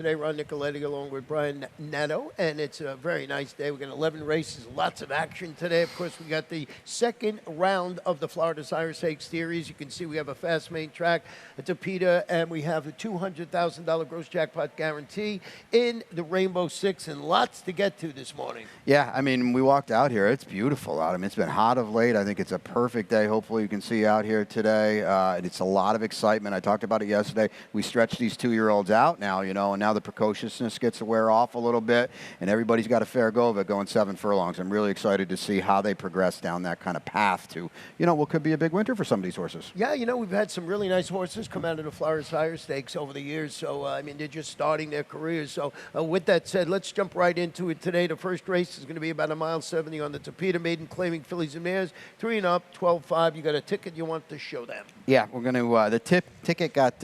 Today, Ron Nicoletti along with Brian Nato, and it's a very nice day. We've got 11 races, lots of action today. Of course, we got the second round of the Florida Sire Stakes Series. You can see we have a fast main track, a Tapeta, and we have a $200,000 gross jackpot guarantee in the Rainbow Six, and lots to get to this morning. Yeah, I mean, we walked out here. It's beautiful out. I mean, it's been hot of late. I think it's a perfect day. Hopefully, you can see out here today. And it's a lot of excitement. I talked about it yesterday. We stretched these 2-year-olds out now, and now the precociousness gets to wear off a little bit, and everybody's got a fair go of it going 7 furlongs. I'm really excited to see how they progress down that kind of path to, what could be a big winter for some of these horses. Yeah, we've had some really nice horses come out of the Florida Sire Stakes over the years. So, they're just starting their careers. So, with that said, let's jump right into it today. The first race is going to be about 1.70 miles on the Tapeta, maiden claiming fillies and mares. 3 and up, 12.5. You got a ticket you want to show them? Yeah, we're going to, the ticket got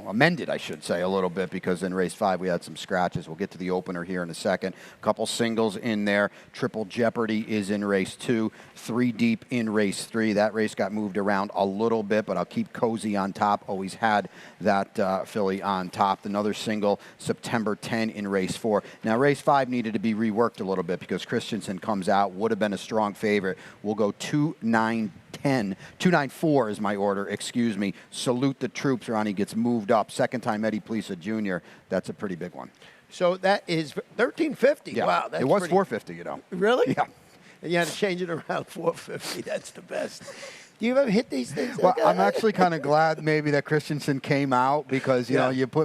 amended, I should say, a little bit, because in race 5 we had some scratches. We'll get to the opener here in a second. A couple singles in there. Triple Jeopardy is in race 2. 3 deep in race 3. That race got moved around a little bit, but I'll keep Cozy on top. Always had that filly on top. Another single, September 10 in race 4. Now, race 5 needed to be reworked a little bit because Christensen comes out. Would have been a strong favorite. We'll go 2-9-10. 294 is my order, excuse me. Salute the Troops, Ronnie, gets moved up. Second time Eddie Plesa Jr. That's a pretty big one. So that is $13.50. Yeah. Wow, that's it was $4.50, Really? Yeah. And you had to change it around $4.50. That's the best. Do you ever hit these things? Well, I'm actually kind of glad maybe that Christensen came out because you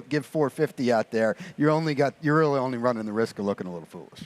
give $4.50 out there. You're really only running the risk of looking a little foolish.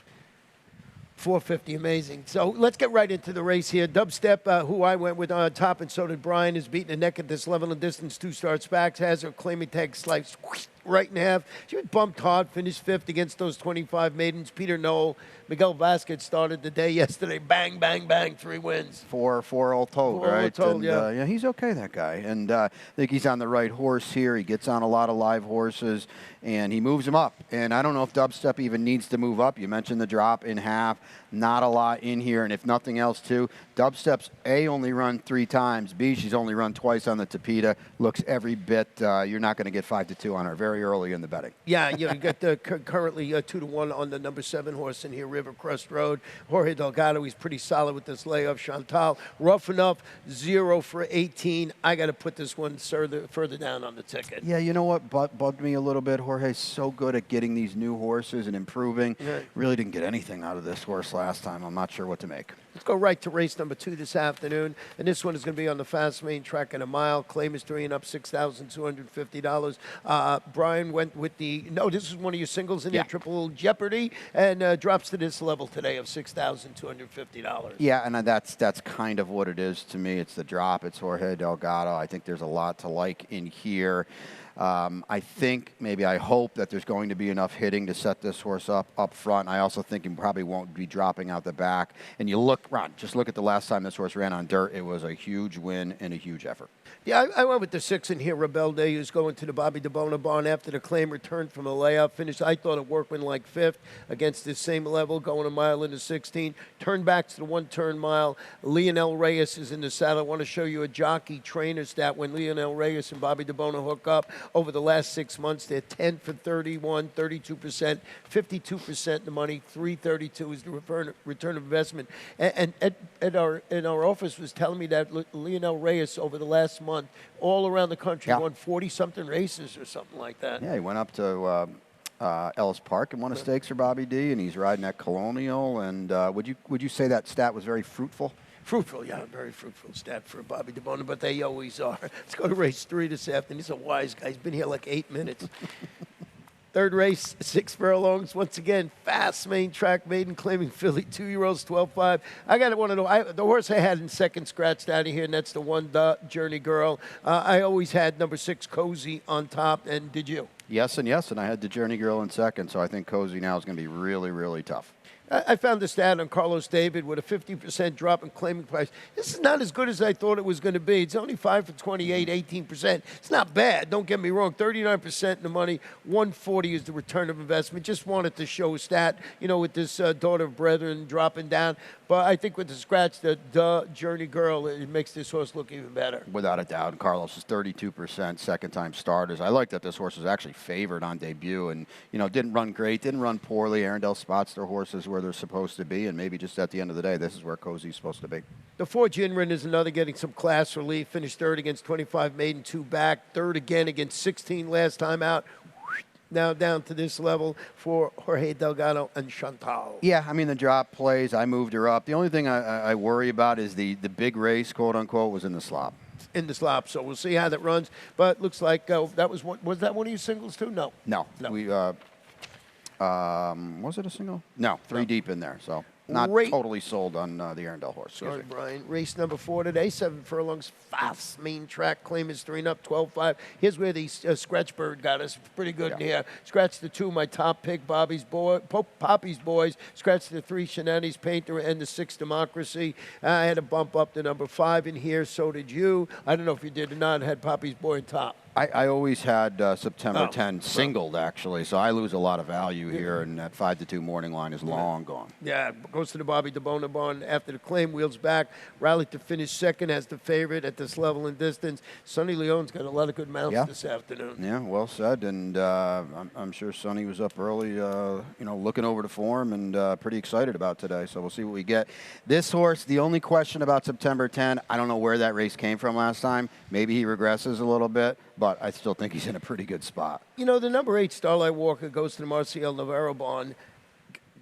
$4.50, amazing. So let's get right into the race here. Dubstep, who I went with on top, and so did Brian, is beating the neck at this level of distance. 2 starts back, has her claiming tag sliced right in half. She was bumped hard, finished 5th against those 25 maidens. Peter Knoll, Miguel Vasquez started the day yesterday. Bang, bang, bang, 3 wins. 4 all told, right? All told, and, yeah, he's okay, that guy. And I think he's on the right horse here. He gets on a lot of live horses, and he moves them up. And I don't know if Dubstep even needs to move up. You mentioned the drop in half. Not a lot in here. And if nothing else, too, Dubstep's A, only run 3 times. B, she's only run twice on the Tapeta. Looks every bit. You're not going to get 5-2 on her very early in the betting. Yeah, you got the currently 2-1 on the number 7 horse in here, River Crest Road. Jorge Delgado, he's pretty solid with this layoff. Chantal, rough enough, 0 for 18. I got to put this one further down on the ticket. Yeah, you know what bugged me a little bit? Jorge's so good at getting these new horses and improving. Yeah. Really didn't get anything out of this horse last time. I'm not sure what to make. Let's go right to race number 2 this afternoon. And this one is going to be on the fast main track in a mile. Claim is 3 and up, $6,250. Brian went with this is one of your singles in here, Triple Jeopardy, and drops to this level today of $6,250. Yeah, and that's kind of what it is to me. It's the drop. It's Jorge Delgado. I think there's a lot to like in here. I hope that there's going to be enough hitting to set this horse up front. I also think he probably won't be dropping out the back. And you look, Ron, just look at the last time this horse ran on dirt. It was a huge win and a huge effort. Yeah, I went with the 6 in here, Rebelde, who's going to the Bobby DeBona barn after the claim returned from a layoff finish. I thought it worked when like 5th against this same level, going a mile into 16. Turned back to the 1-turn mile. Lionel Reyes is in the saddle. I want to show you a jockey trainer stat when Lionel Reyes and Bobby DeBona hook up. Over the last 6 months, they're 10 for 31, 32%, 52% in the money, 332 is the return of investment. And our office was telling me that Lionel Reyes over the last month, all around the country, won 40-something races or something like that. Yeah, he went up to Ellis Park and won a stakes for Bobby D, and he's riding at Colonial. And would you say that stat was very fruitful? Fruitful, yeah, very fruitful stat for Bobby DeBona, but they always are. Let's go to race 3 this afternoon. He's a wise guy. He's been here like 8 minutes. Third race, 6 furlongs. Once again, fast main track, maiden claiming filly, 2-year-olds, 12.5. I got one of the horse I had in second scratched out of here, and that's the one, Journey Girl. I always had number 6, Cozy, on top, and did you? Yes, and I had the Journey Girl in second, so I think Cozy now is going to be really, really tough. I found the stat on Carlos David with a 50% drop in claiming price. This is not as good as I thought it was going to be. It's only 5 for 28, 18%. It's not bad. Don't get me wrong. 39% in the money, 140 is the return of investment. Just wanted to show a stat, with this daughter of brethren dropping down. But I think with the scratch, the Journey Girl, it makes this horse look even better. Without a doubt. And Carlos is 32% second-time starters. I like that this horse was actually favored on debut and, didn't run great, didn't run poorly. Arundel spots their horses where they're supposed to be, and maybe just at the end of the day, this is where Cozy's supposed to be. The 4 Ginrin is another getting some class relief. Finished third against 25 maiden, 2 back. Third again against 16 last time out. Now down to this level for Jorge Delgado and Chantal. Yeah, I mean, the drop plays, I moved her up. The only thing I worry about is the big race, quote unquote, was in the slop. In the slop, so we'll see how that runs. But looks like that was that one of your singles too? No. We was it a single? No, 3 deep in there, so. Not totally sold on the Arundel horse. Sorry, Brian. Race number 4 today, 7 furlongs, fast main track. Claim is 3 and up, 12-5. Here's where the Scratch Bird got us. Pretty good in here. Scratch the 2, my top pick, Poppy's Boys. Scratch the 3, Shenani's Painter, and the 6, Democracy. I had to bump up the number 5 in here. So did you. I don't know if you did or not. I had Poppy's Boy on top. I always had September 10 singled, actually, so I lose a lot of value here, and that 5-2 morning line is long gone. Yeah, goes to the Bobby DeBona barn after the claim, wheels back, rallied to finish second as the favorite at this level and distance. Sonny Leone's got a lot of good mounts this afternoon. Yeah, well said, and I'm sure Sonny was up early, looking over the form and pretty excited about today, so we'll see what we get. This horse, the only question about September 10, I don't know where that race came from last time. Maybe he regresses a little bit, but I still think he's in a pretty good spot. The number 8, Starlight Walker, goes to the Marcial Navarro barn.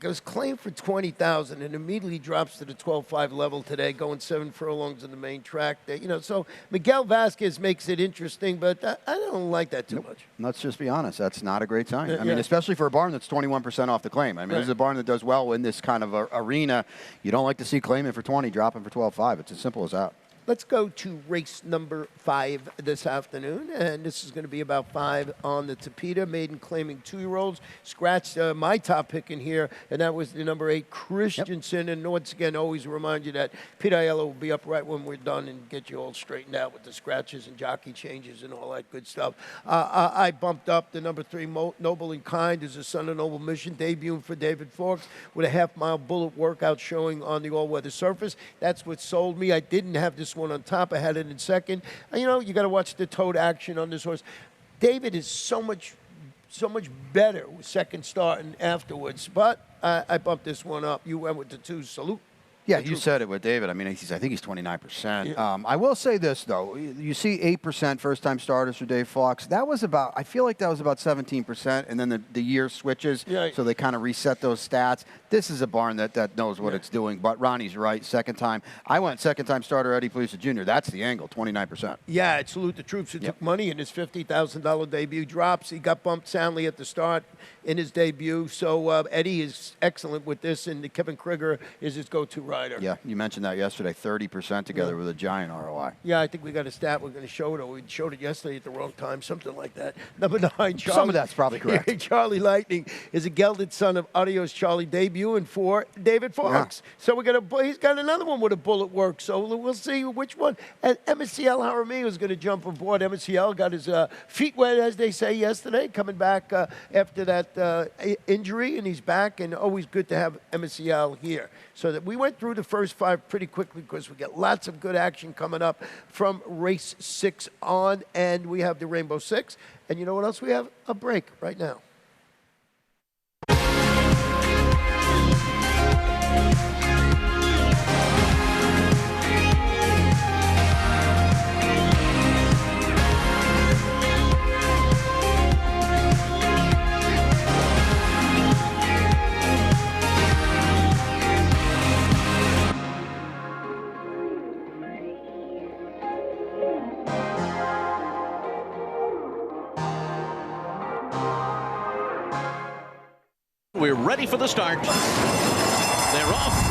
Goes claimed for $20,000 and immediately drops to the 12-5 level today, going 7 furlongs in the main track. So Miguel Vasquez makes it interesting, but I don't like that too much. Let's just be honest. That's not a great sign. I mean, especially for a barn that's 21% off the claim. I mean, this is a barn that does well in this kind of arena. You don't like to see claiming for 20, dropping for 12-5. It's as simple as that. Let's go to race number 5 this afternoon, and this is going to be about 5 on the Tapeta. Maiden claiming 2-year-olds. Scratched my top pick in here, and that was the number 8, Christensen. And once again, always remind you that Pete Aiello will be up right when we're done and get you all straightened out with the scratches and jockey changes and all that good stuff. I bumped up the number 3, Noble in Kind, is a son of Noble Mission, debuting for David Fawkes with a half-mile bullet workout showing on the all-weather surface. That's what sold me. I didn't have this one on top. I had it in second. You got to watch the toed action on this horse. David is so much better with second start and afterwards, but I bumped this one up. You went with the 2, Salute. Yeah, you said it with David. I mean, I think he's 29%. Yeah. I will say this, though. You see 8% first-time starters for Dave Fawkes. That was about, I feel like that was about 17%, and then the year switches, so they kind of reset those stats. This is a barn that knows what it's doing, but Ronnie's right, second time. I went second-time starter Eddie Palisa Jr. That's the angle, 29%. Yeah, I'd salute the troops who took money in his $50,000 debut drops. He got bumped soundly at the start in his debut, so Eddie is excellent with this, and Kevin Krieger is his go-to rider. Yeah, you mentioned that yesterday, 30% together with a giant ROI. Yeah, I think we got a stat we're going to show it, or we showed it yesterday at the wrong time, something like that. Number 9, Charlie. Some of that's probably correct. Charlie Lightning is a gelded son of Adios Charlie, debuting for David Fawkes. So he's got another one with a bullet work, so we'll see which one. And MSCL Jaramillo is going to jump aboard. MSCL got his feet wet, as they say, yesterday, coming back after that injury, and he's back, and always good to have MSCL here. So that we went through the first 5 pretty quickly because we got lots of good action coming up from race 6 on, and we have the Rainbow 6. And you know what else? We have a break right now. We're ready for the start. They're off.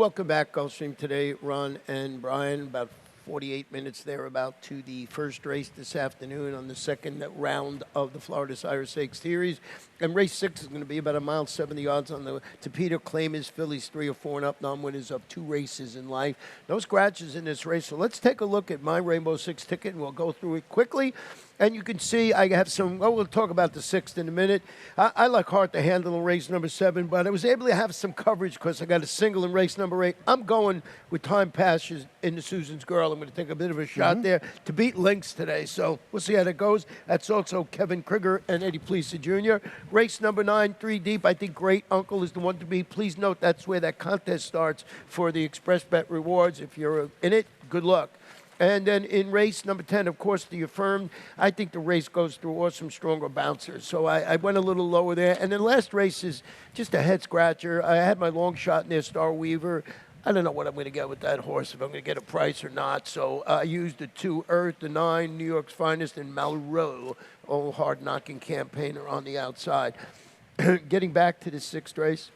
Welcome back, Gulfstream. Today, Ron and Brian, about 48 minutes thereabout to the first race this afternoon on the second round of the Florida Sire Stakes Series. And race 6 is going to be about 1.70 miles on the Topito. Claim is fillies 3 or 4 and up, non-winners of 2 races in life. No scratches in this race. So let's take a look at my Rainbow Six ticket, and we'll go through it quickly. And you can see I have some, well, we'll talk about the 6th in a minute. I like hard to handle in race number 7, but I was able to have some coverage because I got a single in race number 8. I'm going with Time Passes in the Susan's Girl. I'm going to take a bit of a shot there to beat Lynx today. So we'll see how that goes. That's also Kevin Krieger and Eddie Plesa Jr. Race number 9, 3 deep. I think Great Uncle is the one to beat. Please note that's where that contest starts for the Express Bet rewards. If you're in it, good luck. And then in race number 10, of course, the Affirmed, I think the race goes through awesome, stronger bouncers. So I went a little lower there. And then last race is just a head scratcher. I had my long shot in there, Star Weaver. I don't know what I'm going to get with that horse, if I'm going to get a price or not. So I used the 2 Earth, the 9 New York's Finest, and Malraux, old hard-knocking campaigner on the outside. Getting back to the 6th race.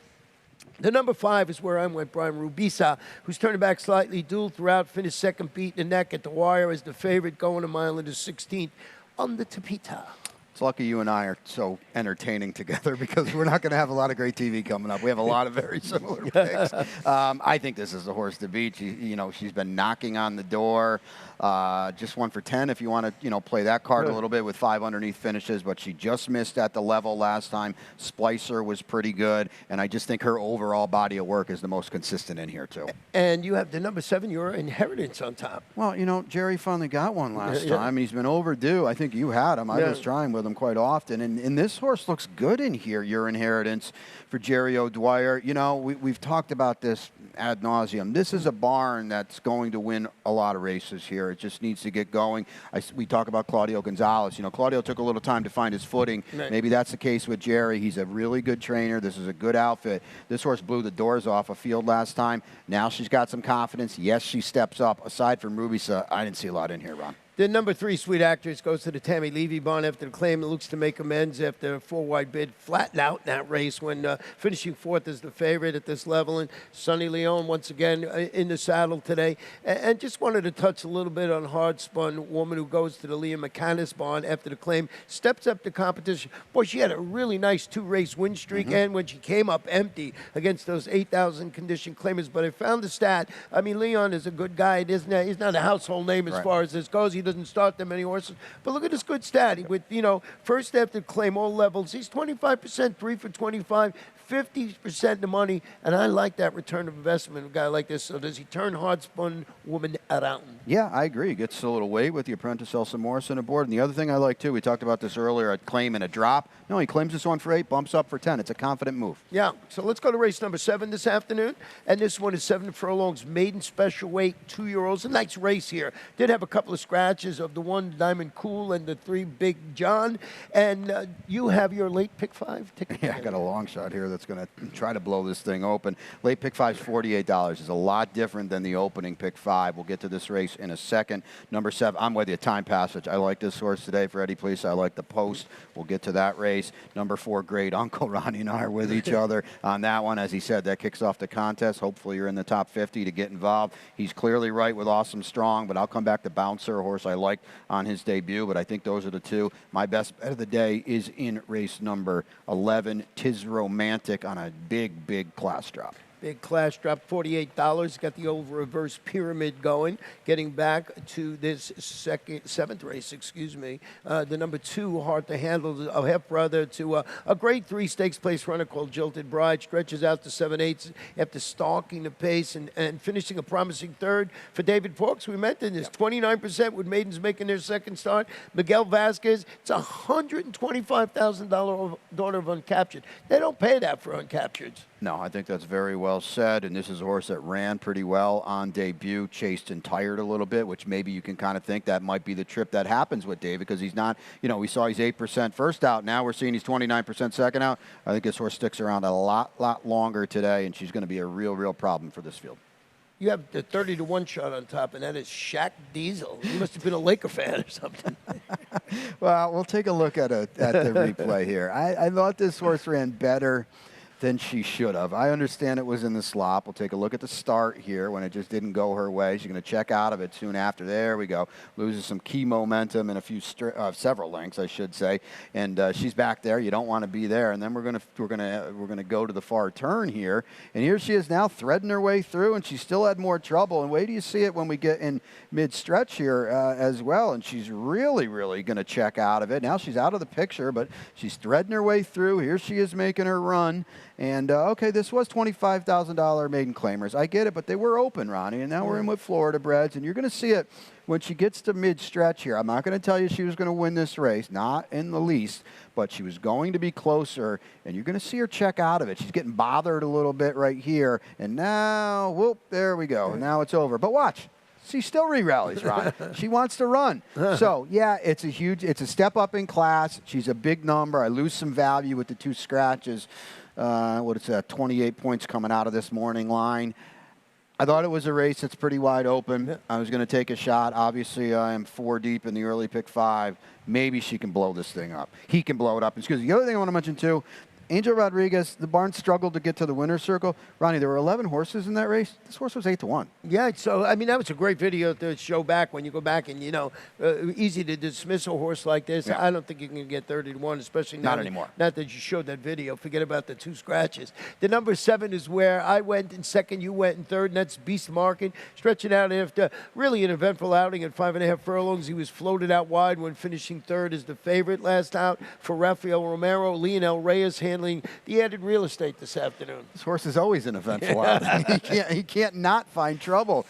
The number 5 is where I went, Brian Rubisa, who's turning back slightly, dual throughout, finished second, beat the neck at the wire as the favorite, going a mile into 16th on the Topita. It's lucky you and I are so entertaining together because we're not going to have a lot of great TV coming up. We have a lot of very similar picks. I think this is the horse to beat. She's been knocking on the door. Just 1 for 10 if you want to, play that card a little bit with 5 underneath finishes, but she just missed at the level last time. Splicer was pretty good, and I just think her overall body of work is the most consistent in here, too. And you have the number 7, your Inheritance, on top. Well, Jerry finally got one last time. He's been overdue. I think you had him. I was trying with him quite often. And this horse looks good in here, Your Inheritance, for Jerry O'Dwyer. We've talked about this ad nauseum. This is a barn that's going to win a lot of races here. It just needs to get going. We talk about Claudio Gonzalez. Claudio took a little time to find his footing. Right. Maybe that's the case with Jerry. He's a really good trainer. This is a good outfit. This horse blew the doors off a field last time. Now she's got some confidence. Yes, she steps up. Aside from Rubisa, I didn't see a lot in here, Ron. The number 3, Sweet Actress, goes to the Tammy Levy barn after the claim. It looks to make amends after a 4-wide bid. Flattened out in that race when finishing 4th as the favorite at this level. And Sonny Leon once again in the saddle today. And just wanted to touch a little bit on hard-spun woman who goes to the Liam McCannis barn after the claim. Steps up the competition. Boy, she had a really nice 2-race win streak. And when she came up empty against those 8,000 condition claimers. But I found the stat. I mean, Leon is a good guy. He's not a household name as far as this goes. He doesn't start that many horses. But look at this good stat. With, first after claim, all levels, he's 25%, 3 for 25, 50% the money, and I like that return of investment, a guy like this. So does he turn hard-spun woman around? Yeah, I agree. He gets a little weight with the apprentice Elsa Morrison aboard. And the other thing I like, too, we talked about this earlier, a claim and a drop. No, he claims this one for 8, bumps up for 10. It's a confident move. Yeah, so let's go to race number 7 this afternoon. And this one is 7 furlongs, maiden special weight, 2-year-olds. A nice race here. Did have a couple of scratches of the 1 Diamond Cool and the 3 Big John. And you have your late pick 5 ticket. Yeah, I got a long shot here that's going to try to blow this thing open. Late pick 5 is $48. It's a lot different than the opening pick 5. We'll get to this race in a second. Number 7, I'm with you, Time Passage. I like this horse today for Eddie Plesa. I like the post. We'll get to that race. Number 4, Great Uncle. Ronnie and I are with each other on that one. As he said, that kicks off the contest. Hopefully you're in the top 50 to get involved. He's clearly right with Awesome Strong, but I'll come back to Bouncer, a horse I liked on his debut, but I think those are the 2. My best bet of the day is in race number 11, Tis Romantic, on a big, big class drop. Big class drop, $48. Got the old reverse pyramid going. Getting back to this 7th race, the number 2, hard to handle, a half brother to a grade 3 stakes place runner called Jilted Bride. Stretches out to 7/8 after stalking the pace and finishing a promising 3rd for David Parks. We mentioned this, 29% with maidens making their 2nd start. Miguel Vasquez, it's a $125,000 daughter of Uncaptured. They don't pay that for Uncaptureds. No, I think that's very well said, and this is a horse that ran pretty well on debut, chased and tired a little bit, which maybe you can kind of think that might be the trip that happens with David, because he's not, we saw he's 8% first out. Now we're seeing he's 29% second out. I think this horse sticks around a lot longer today, and she's going to be a real problem for this field. You have the 30-1 shot on top, and that is Shaq Diesel. You must have been a Laker fan or something. Well, we'll take a look at the replay here. I thought this horse ran better than she should have. I understand it was in the slop. We'll take a look at the start here when it just didn't go her way. She's going to check out of it soon after. There we go. Loses some key momentum and several lengths, I should say. And she's back there. You don't want to be there. And then we're going to go to the far turn here. And here she is now threading her way through, and she still had more trouble. And wait till you see it when we get in mid-stretch here as well. And she's really, really going to check out of it. Now she's out of the picture, but she's threading her way through. Here she is making her run. And, okay, this was $25,000 maiden claimers. I get it, but they were open, Ronnie, and now we're in with Florida breds, and you're going to see it when she gets to mid-stretch here. I'm not going to tell you she was going to win this race, not in the least, but she was going to be closer, and you're going to see her check out of it. She's getting bothered a little bit right here, and now, whoop, there we go. Now it's over. But watch. She still re-rallies, Ron. She wants to run. So, yeah, it's a step up in class. She's a big number. I lose some value with the 2 scratches. What is that, 28 points coming out of this morning line. I thought it was a race that's pretty wide open. Yeah. I was going to take a shot. Obviously, I am 4 deep in the early pick 5. Maybe she can blow this thing up. He can blow it up. Excuse me. The other thing I want to mention, too, Angel Rodriguez, the barn struggled to get to the winner's circle. Ronnie, there were 11 horses in that race. This horse was 8-1. Yeah, so, I mean, that was a great video to show back when you go back and, easy to dismiss a horse like this. Yeah. I don't think you can get 30-1, especially not anymore. Not that you showed that video. Forget about the 2 scratches. The number 7 is where I went in second, you went in third, and that's Beast Market. Stretching out after really an eventful outing at 5.5 furlongs. He was floated out wide when finishing third as the favorite last out for Rafael Romero. Lionel Reyes handling the added real estate this afternoon. This horse is always an eventful outing. He can't not find trouble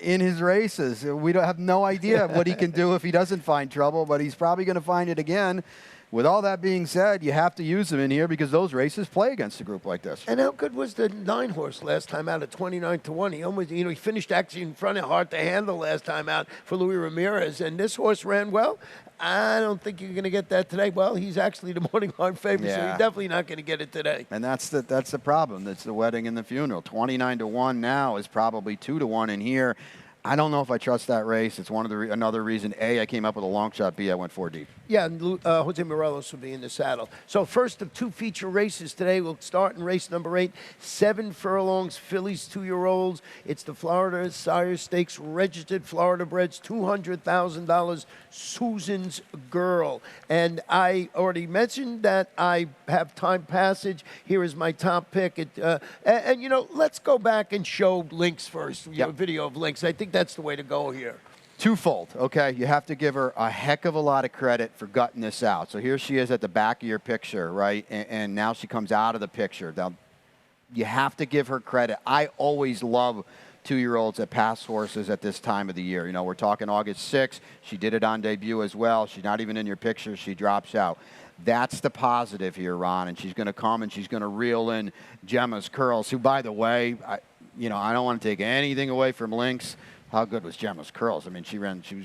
in his races. We don't have no idea what he can do if he doesn't find trouble, but he's probably going to find it again. With all that being said, you have to use him in here because those races play against a group like this. And how good was the 9 horse last time out at 29-1? He almost, he finished actually in front of Hard to Handle last time out for Luis Ramirez, and this horse ran well. I don't think you're going to get that today. Well, he's actually the morning line favorite, so he's definitely not going to get it today. And that's the problem. That's the wedding and the funeral. 29-1 now is probably 2-1 in here. I don't know if I trust that race. It's one of another reason. A, I came up with a long shot. B, I went 4 deep. Yeah, and Jose Morelos will be in the saddle. So first of 2 feature races today. We'll start in race number 8. 7 furlongs, fillies 2-year-olds. It's the Florida Sire Stakes, registered Florida breds, $200,000, Susan's Girl. And I already mentioned that I have Time Passage. Here is my top pick. Let's go back and show Lynx first, a video of Lynx. I think that's the way to go here. Twofold, okay? You have to give her a heck of a lot of credit for gutting this out. So here she is at the back of your picture, right? And now she comes out of the picture. Now, you have to give her credit. I always love 2-year-olds that pass horses at this time of the year. We're talking August 6th. She did it on debut as well. She's not even in your picture. She drops out. That's the positive here, Ron. And she's going to come and she's going to reel in Gemma's Curls, who, by the way, I don't want to take anything away from Lynx. How good was Gemma's Curls? I mean, she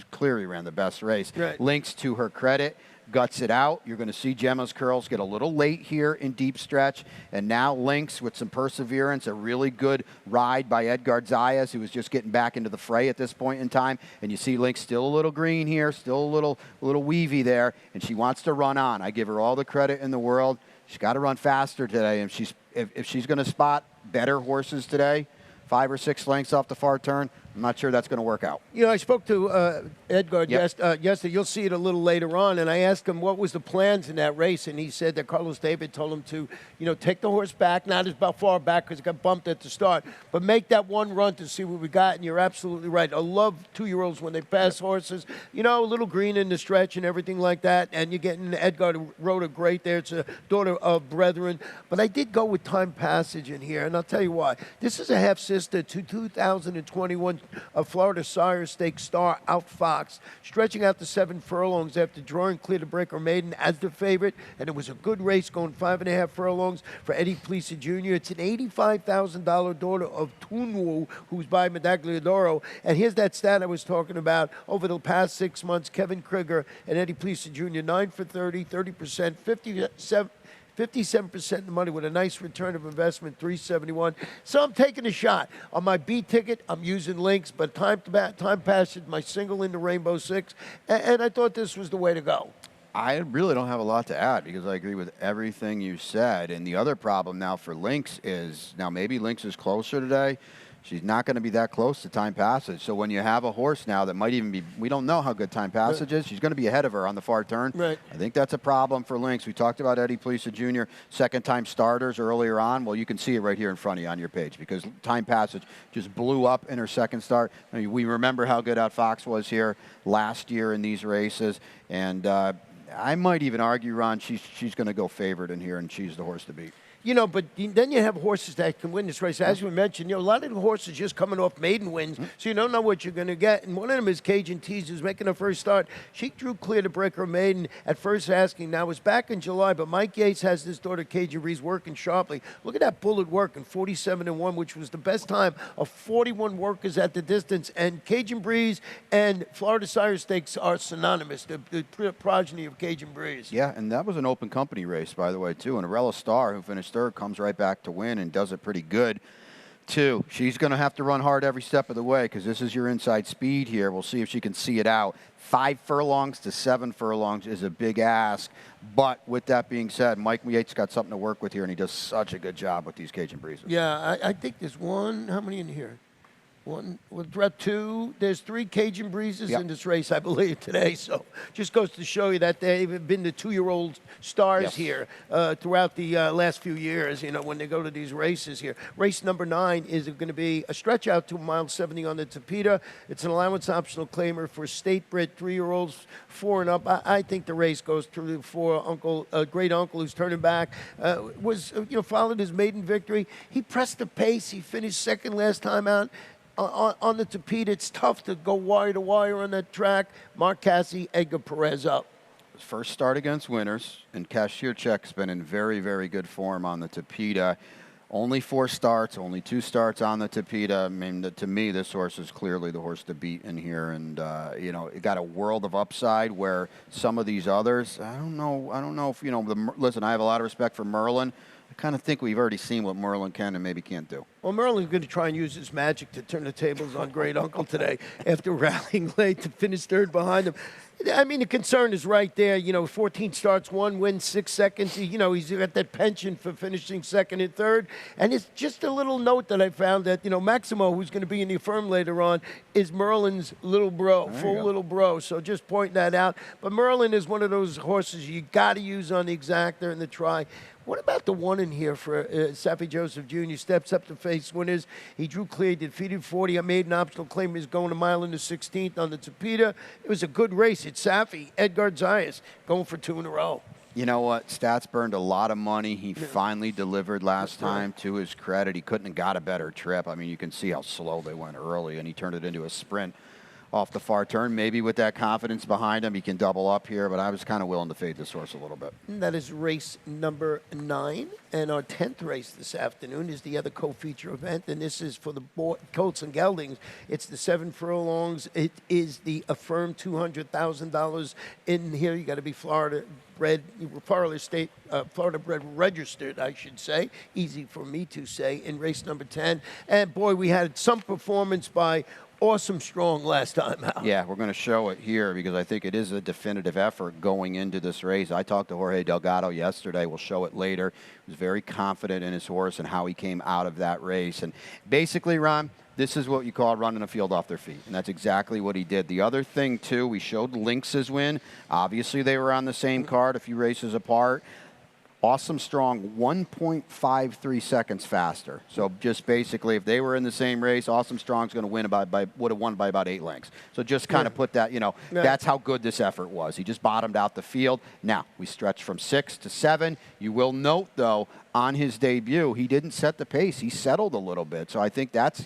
clearly ran the best race. Right. Lynx, to her credit, guts it out. You're going to see Gemma's Curls get a little late here in deep stretch. And now Lynx with some perseverance, a really good ride by Edgar Zayas, who was just getting back into the fray at this point in time. And you see Lynx still a little green here, still a little weavy there, and she wants to run on. I give her all the credit in the world. She's got to run faster today. And if she's going to spot better horses today, 5 or 6 lengths off the far turn, I'm not sure that's going to work out. I spoke to Edgar yesterday. You'll see it a little later on, and I asked him what was the plans in that race, and he said that Carlos David told him to, take the horse back, not as far back because it got bumped at the start, but make that one run to see what we got, and you're absolutely right. I love 2-year-olds when they pass horses, a little green in the stretch and everything like that, and you're getting Edgar rode a great there. It's a daughter of Brethren, but I did go with Time Passage in here, and I'll tell you why. This is a half-sister to 2021 Florida Sire Stakes star Outfox, stretching out to 7 furlongs after drawing clear to Breaker Maiden as the favorite, and it was a good race going 5.5 furlongs for Eddie Plisa Jr. It's an $85,000 daughter of Tunwu, who's by Medagliadoro, and here's that stat I was talking about. Over the past 6 months, Kevin Krieger and Eddie Plisa Jr., 9 for 30, 30%, 57% of the money with a nice return of investment, $371. So I'm taking a shot. On my B ticket, I'm using Lynx, but Time Passage, my single in the Rainbow Six, and I thought this was the way to go. I really don't have a lot to add because I agree with everything you said. And the other problem now for Lynx is now maybe Lynx is closer today. She's not going to be that close to Time Passage. So when you have a horse now that might even be, we don't know how good Time Passage is. She's going to be ahead of her on the far turn. Right. I think that's a problem for Lynx. We talked about Eddie Plesa Jr. second-time starters earlier on. Well, you can see it right here in front of you on your page because Time Passage just blew up in her second start. I mean, we remember how good Out Fox was here last year in these races. And I might even argue, Ron, she's going to go favored in here, and she's the horse to beat. You know, but then you have horses that can win this race. As we mentioned, you know, a lot of the horses just coming off maiden wins, so you don't know what you're going to get. And one of them is Cajun Tease, who's making her first start. She drew clear to break her maiden at first asking. Now, it was back in July, but Mike Yates has this daughter, Cajun Breeze, working sharply. Look at that bullet working, 47-1, which was the best time of 41 workers at the distance. And Cajun Breeze and Florida Sire Stakes are synonymous, the progeny of Cajun Breeze. Yeah, and that was an open company race, by the way, too. And Arella Star, who finished third, comes right back to win and does it pretty good, too. She's going to have to run hard every step of the way because this is your inside speed here. We'll see if she can see it out. 5 furlongs to 7 furlongs is a big ask. But with that being said, Mike Yates got something to work with here, and he does such a good job with these Cajun Breezes. Yeah, I think there's one. How many in here? One, with Brett, 2. There's 3 Cajun Breezes in this race, I believe, today. So just goes to show you that they've been the 2-year-old stars here throughout the last few years, you know, when they go to these races here. Race number 9 is going to be a stretch out to 1.70 on the Tapeta. It's an allowance optional claimer for state-bred 3-year-olds, 4 and up. I think the race goes through for great uncle who's turning back. Followed his maiden victory. He pressed the pace. He finished second last time out. On the Tapeta, it's tough to go wire to wire on that track. Mark Cassie, Edgar Perez up. His first start against winners, and Cashier Check's been in very, very good form on the Tapeta. Only 4 starts, only 2 starts on the Tapeta. I mean, to me, this horse is clearly the horse to beat in here, and it got a world of upside. Where some of these others, I don't know if listen, I have a lot of respect for Merlin. I kind of think we've already seen what Merlin can and maybe can't do. Well, Merlin's going to try and use his magic to turn the tables on Great Uncle today after rallying late to finish third behind him. I mean, the concern is right there. 14 starts, 1 win, 6 seconds. He's got that penchant for finishing second and third. And it's just a little note that I found that, Maximo, who's going to be in the firm later on, is Merlin's little bro, little bro. So just pointing that out. But Merlin is one of those horses you got to use on the exacta and the try. What about the one in here for Safi Joseph Jr.? Steps up to face winners. He drew clear, defeated 40. I made an optional claim. He's going a mile in the 16th on the Tapeta. It was a good race. It's Safi, Edgar Zayas, going for 2 in a row. You know what? Stats burned a lot of money. He finally delivered last time. To his credit, he couldn't have got a better trip. I mean, you can see how slow they went early, and he turned it into a sprint off the far turn. Maybe with that confidence behind him, he can double up here, but I was kind of willing to fade this horse a little bit. And that is race number 9. And our 10th race this afternoon is the other co-feature event, and this is for the Colts and Geldings. It's the 7 furlongs. It is the affirmed $200,000 in here. You got to be Florida bred registered, I should say. Easy for me to say, in race number 10. And boy, we had some performance by Awesome Strong last time out. Yeah, we're going to show it here because I think it is a definitive effort going into this race. I talked to Jorge Delgado yesterday. We'll show it later. He was very confident in his horse and how he came out of that race. And basically, Ron, this is what you call running a field off their feet, and that's exactly what he did. The other thing, too, we showed Lynx's win. Obviously, they were on the same card, a few races apart. Awesome Strong, 1.53 seconds faster. So just basically, if they were in the same race, Awesome Strong's going to win would have won by about 8 lengths. So just kind of put that, that's how good this effort was. He just bottomed out the field. Now, we stretched from 6 to 7. You will note, though, on his debut, he didn't set the pace. He settled a little bit. So I think that's,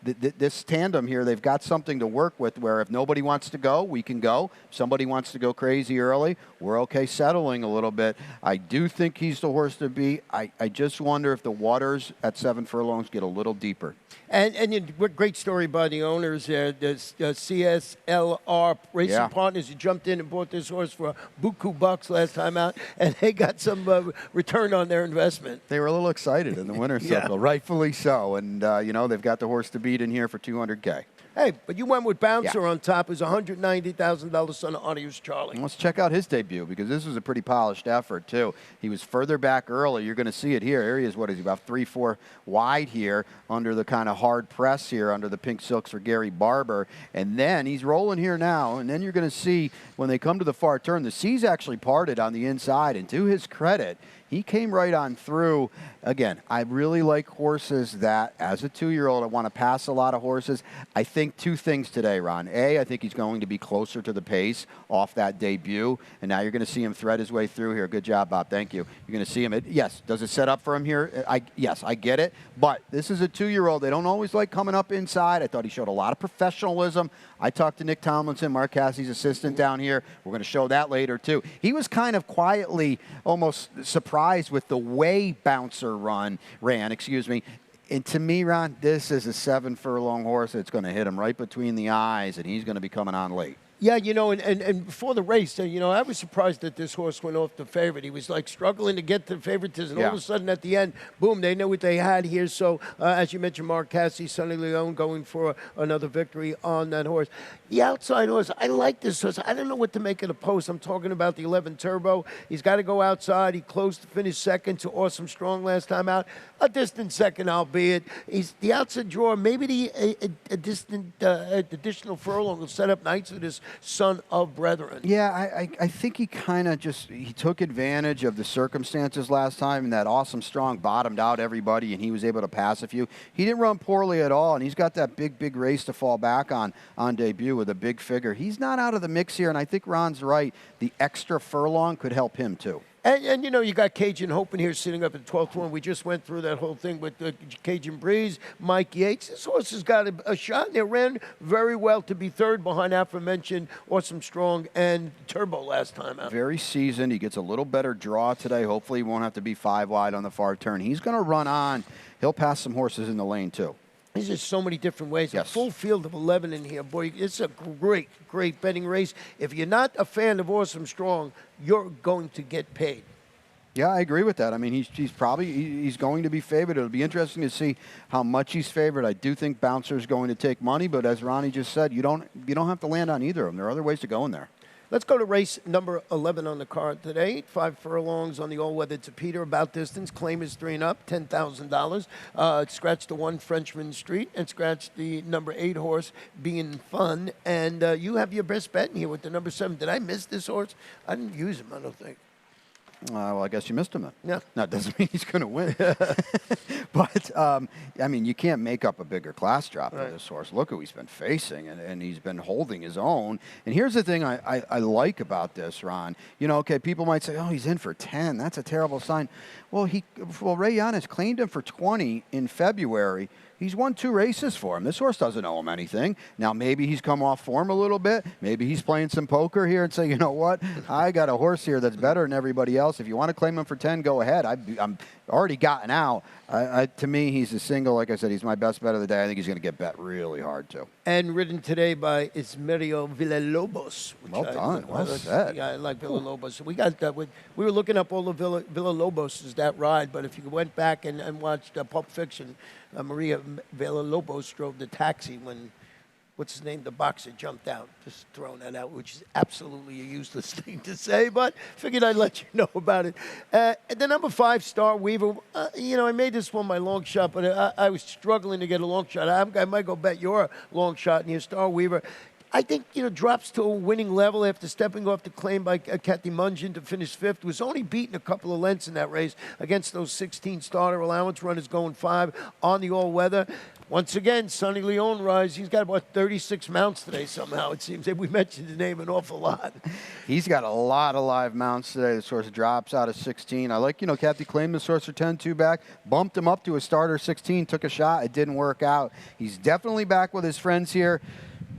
this tandem here, they've got something to work with where if nobody wants to go, we can go. If somebody wants to go crazy early, we're okay settling a little bit. I do think he's the horse to beat. I just wonder if the waters at 7 furlongs get a little deeper. And great story by the owners there, the CSLR Racing Partners, who jumped in and bought this horse for buku bucks last time out, and they got some return on their investment. They were a little excited in the winner's circle, rightfully so. And, they've got the horse to beat in here for $200K. Hey, but you went with Bouncer on top, who's $190,000 son of Audius Charlie. Let's check out his debut because this was a pretty polished effort, too. He was further back early. You're going to see it here. Here he is, what is he, about 3-4 wide here under the kind of hard press here under the pink silks for Gary Barber. And then he's rolling here now. And then you're going to see when they come to the far turn, the seas actually parted on the inside. And to his credit, he came right on through. Again, I really like horses that, as a 2-year-old, I want to pass a lot of horses. I think 2 things today, Ron. A, I think he's going to be closer to the pace off that debut, and now you're going to see him thread his way through here. Good job, Bob. Thank you. You're going to see him. Yes, does it set up for him here? Yes, I get it, but this is a 2-year-old. They don't always like coming up inside. I thought he showed a lot of professionalism. I talked to Nick Tomlinson, Mark Cassie's assistant down here. We're going to show that later, too. He was kind of quietly almost surprised with the way Bouncer ran. And to me, Ron, this is a 7-furlong horse that's going to hit him right between the eyes, and he's going to be coming on late. Yeah, and before the race, I was surprised that this horse went off the favorite. He was like struggling to get to favoritism. All of a sudden at the end, boom, they know what they had here. So, as you mentioned, Mark Cassie, Sonny Leone going for another victory on that horse. The outside horse, I like this horse. I don't know what to make of the post. I'm talking about the 11 Turbo. He's got to go outside. He closed to finish second to Awesome Strong last time out. A distant second, albeit. He's the outside drawer. Maybe a distant additional furlong will set up nice with this son of brethren. Yeah, I think he kind of he took advantage of the circumstances last time, and that Awesome Strong bottomed out everybody, and he was able to pass a few. He didn't run poorly at all, and he's got that big race to fall back on debut with a big figure. He's not out of the mix here, and I think Ron's right. The extra furlong could help him, too. And you got Cajun Hope in here sitting up at 12th one. We just went through that whole thing with Cajun Breeze, Mike Yates. This horse has got a shot, and it ran very well to be third behind aforementioned Awesome Strong and Turbo last time out. Very seasoned. He gets a little better draw today. Hopefully he won't have to be 5 wide on the far turn. He's going to run on. He'll pass some horses in the lane, too. There's just so many different ways. Yes. A full field of 11 in here. Boy, it's a great betting race. If you're not a fan of Awesome Strong, you're going to get paid. Yeah, I agree with that. I mean, he's going to be favored. It'll be interesting to see how much he's favored. I do think Bouncer's going to take money, but as Ronnie just said, you don't have to land on either of them. There are other ways to go in there. Let's go to race number 11 on the card today. 5 furlongs on the all-weather to Peter. About distance. Claim is 3 and up, $10,000. Scratch the 1 Frenchman Street and scratch the number 8 horse, Being Fun. And you have your best bet in here with the number 7. Did I miss this horse? I didn't use him, I don't think. Well, I guess you missed him then. Yeah. No, it doesn't mean he's going to win. But, I mean, you can't make up a bigger class drop for this horse. Look who he's been facing, and he's been holding his own. And here's the thing I like about this, Ron. Okay, people might say, oh, he's in for 10. That's a terrible sign. Well, Ray Yanis claimed him for 20 in February. He's won 2 races for him. This horse doesn't owe him anything. Now, maybe he's come off form a little bit. Maybe he's playing some poker here and saying, you know what? I got a horse here that's better than everybody else. If you want to claim him for 10, go ahead. I'm already gotten out. To me, he's a single. Like I said, he's my best bet of the day. I think he's going to get bet really hard, too. And ridden today by Ismerio Villalobos. Well done. Well said. Yeah, I like Villalobos. We got we were looking up all the Villalobos that ride, but if you went back and watched Pulp Fiction, Maria Villalobos drove the taxi when, what's his name, the boxer jumped out. Just throwing that out, which is absolutely a useless thing to say, but figured I'd let you know about it. The number 5, Star Weaver, I made this one my long shot, but I was struggling to get a long shot. I might go bet your long shot in here, Star Weaver. I think, drops to a winning level after stepping off the claim by Kathy Mungeon to finish 5th. Was only beaten a couple of lengths in that race against those 16 starter allowance runners going 5 on the all-weather. Once again, Sonny Leone rise. He's got about 36 mounts today somehow, it seems. We mentioned the name an awful lot. He's got a lot of live mounts today. The horse drops out of 16. I like, Kathy claimed this horse for 10-2 back, bumped him up to a starter 16, took a shot. It didn't work out. He's definitely back with his friends here.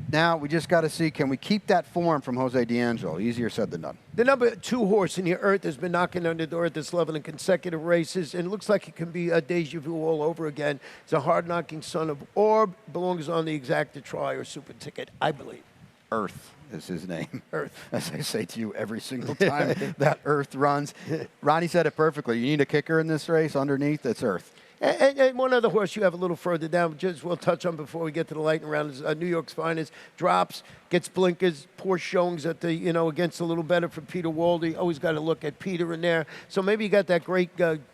Now, we just got to see, can we keep that form from Jose D'Angelo? Easier said than done. The number 2 horse in the Earth has been knocking on the door at this level in consecutive races, and it looks like it can be a deja vu all over again. It's a hard-knocking son of Orb, belongs on the Exacta Try or Super Ticket, I believe. Earth is his name. Earth. As I say to you every single time that Earth runs. Ronnie said it perfectly. You need a kicker in this race underneath, it's Earth. And one other horse you have a little further down, just we'll touch on before we get to the lightning round, is New York's Finest. Drops, gets blinkers, poor showings at the, against a little better for Peter Waldy. Always got to look at Peter in there. So maybe you got that great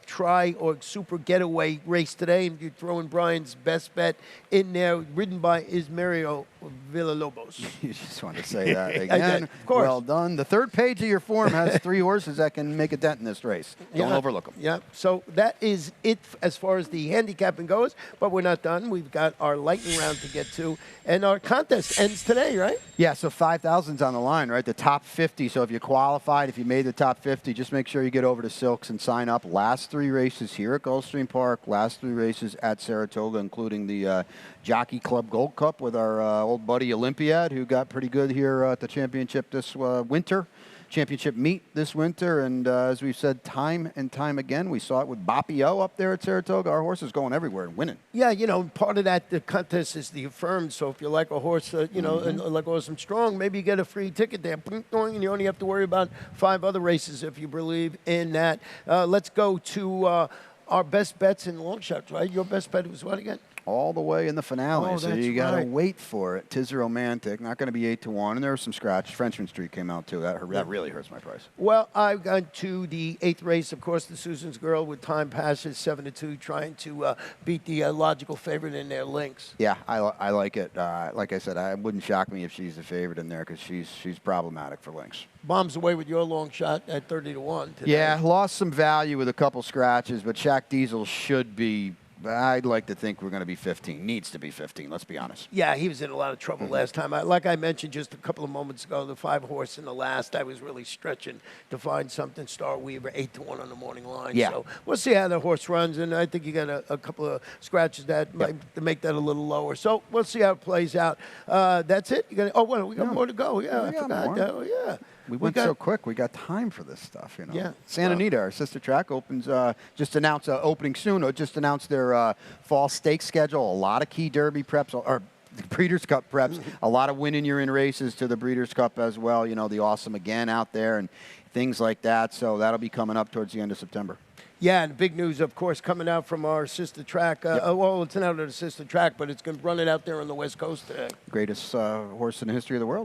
try or super getaway race today, and you throw in Brian's best bet in there, ridden by Ismario Villalobos. You just want to say that I did, again. of course. Well done. The third page of your form has 3 horses that can make a dent in this race. Don't overlook them. Yeah, so that is it as far as the handicapping goes, but we're not done. We've got our lightning round to get to, and our contest ends today, right? Yeah, so 5,000's on the line, right? The top 50. So if you qualified, if you made the top 50, just make sure you get over to Silks and sign up. Last 3 races here at Gulfstream Park, last 3 races at Saratoga, including the Jockey Club Gold Cup with our old buddy Olympiad, who got pretty good here at the championship this winter. Championship meet this winter, and as we've said time and time again, we saw it with Boppio up there at Saratoga. Our horse is going everywhere and winning. Yeah, part of that, the contest is the affirmed. So if you like a horse, and like Awesome Strong, maybe you get a free ticket there. And you only have to worry about 5 other races if you believe in that. Let's go to our best bets in long shots, right? Your best bet was what again? All the way in the finale, Oh, so that's you got to right. wait for it. Tis Romantic, not going to be 8-1, and there was some scratch. Frenchman Street came out too. That really hurts my price. Well, I've gone to the 8th race, of course, the Susan's Girl with Time Passes 7-2, trying to beat the logical favorite in their links. Yeah, I like it. Like I said, it wouldn't shock me if she's the favorite in there because she's problematic for links. Bombs away with your long shot at 30-1 today. Yeah, lost some value with a couple scratches, but Shaq Diesel should be. I'd like to think we're going to be 15. Needs to be 15, let's be honest. Yeah, he was in a lot of trouble last time. Like I mentioned just a couple of moments ago, the 5 horse in the last, I was really stretching to find something. Star Weaver, 8-1 on the morning line. Yeah. So we'll see how the horse runs, and I think you got a couple of scratches that might make that a little lower. So we'll see how it plays out. That's it. We got more to go. Yeah, I forgot. More. Oh, yeah. We went so quick. We got time for this stuff, Yeah. Santa Anita, our sister track, opens. Just announced opening soon. Or just announced their fall stake schedule. A lot of key Derby preps or Breeders' Cup preps. A lot of winning you're in races to the Breeders' Cup as well. The Awesome Again out there and things like that. So that'll be coming up towards the end of September. Yeah, and big news, of course, coming out from our sister track. Well, it's not our sister track, but it's going to run it out there on the West Coast today. Greatest horse in the history of the world.